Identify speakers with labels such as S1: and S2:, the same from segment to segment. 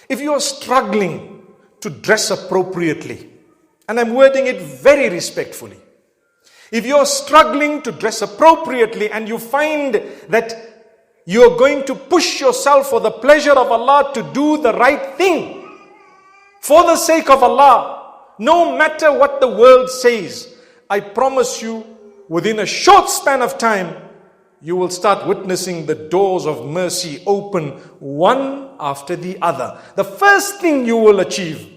S1: If you are struggling to dress appropriately, and I'm wording it very respectfully, if you're struggling to dress appropriately and you find that you're going to push yourself for the pleasure of Allah to do the right thing, for the sake of Allah, no matter what the world says, I promise you, within a short span of time, you will start witnessing the doors of mercy open one after the other. The first thing you will achieve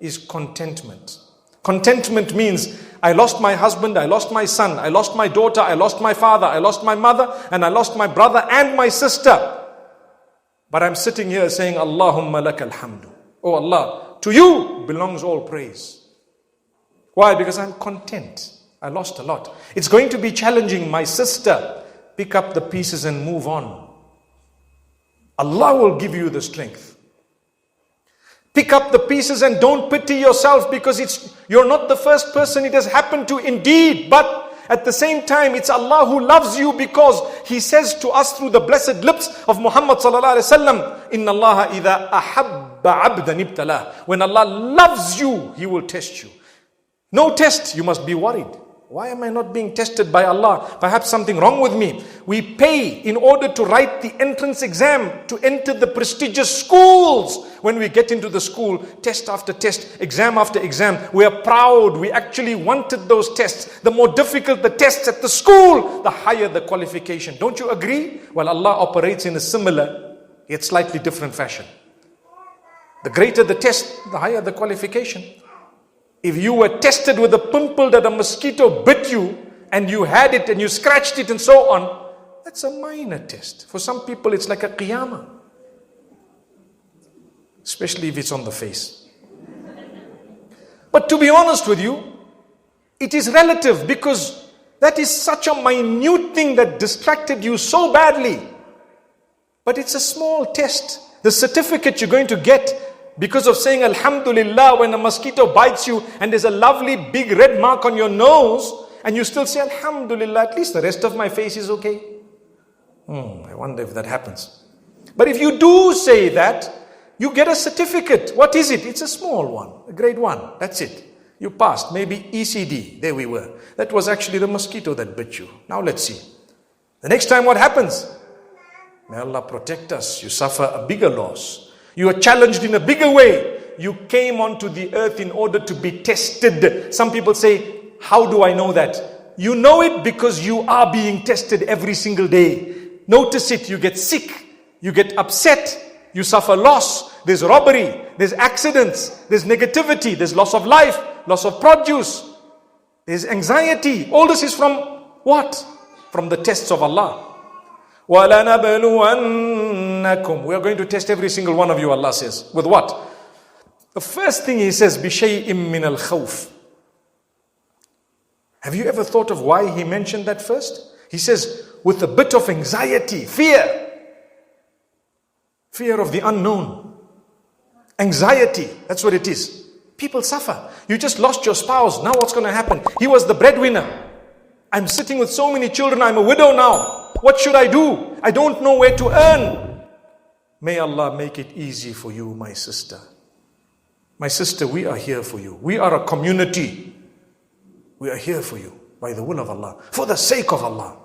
S1: is contentment. Contentment means, I lost my husband, I lost my son, I lost my daughter, I lost my father, I lost my mother, and I lost my brother and my sister. But I'm sitting here saying, Allahumma lakal hamdu. Oh Allah, to you belongs all praise. Why? Because I'm content. I lost a lot. It's going to be challenging, my sister. Pick up the pieces and move on. Allah will give you the strength. Pick up the pieces and don't pity yourself, because you're not the first person it has happened to indeed. But at the same time, it's Allah who loves you, because He says to us through the blessed lips of Muhammad sallallahu alaihi wasallam, Inna Allah idha ahabba abdan ibtalah. When Allah loves you, He will test you. No test, you must be worried. Why am I not being tested by Allah? Perhaps something wrong with me. We pay in order to write the entrance exam to enter the prestigious schools. When we get into the school, test after test, exam after exam, we are proud. We actually wanted those tests. The more difficult the tests at the school, the higher the qualification. Don't you agree? Well, Allah operates in a similar, yet slightly different fashion. The greater the test, the higher the qualification. If you were tested with a pimple that a mosquito bit you, and you had it and you scratched it and so on, that's a minor test. For some people it's like a qiyamah. Especially if it's on the face. But to be honest with you, it is relative, because that is such a minute thing that distracted you so badly. But it's a small test. The certificate you're going to get because of saying Alhamdulillah when a mosquito bites you and there's a lovely big red mark on your nose, and you still say Alhamdulillah, at least the rest of my face is okay. I wonder if that happens. But if you do say that, you get a certificate. What is it? It's a small one, a grade 1. That's it. You passed. Maybe ECD. There we were. That was actually the mosquito that bit you. Now let's see. The next time what happens? May Allah protect us. You suffer a bigger loss. You are challenged in a bigger way. You came onto the earth in order to be tested. Some people say, how do I know that? You know it because you are being tested every single day. Notice it. You get sick. You get upset. You suffer loss. There's robbery. There's accidents. There's negativity. There's loss of life. Loss of produce. There's anxiety. All this is from what? From the tests of Allah. وَلَنَبْلُوَنَّكُمْ. We are going to test every single one of you, Allah says. With what? The first thing He says, بِشَيْءٍ مِّنَ الْخَوْفِ. Have you ever thought of why He mentioned that first? He says, with a bit of anxiety, fear. Fear of the unknown. Anxiety, that's what it is. People suffer. You just lost your spouse. Now what's going to happen? He was the breadwinner. I'm sitting with so many children. I'm a widow now. What should I do? I don't know where to earn. May Allah make it easy for you, my sister. My sister, we are here for you. We are a community. We are here for you by the will of Allah, for the sake of Allah.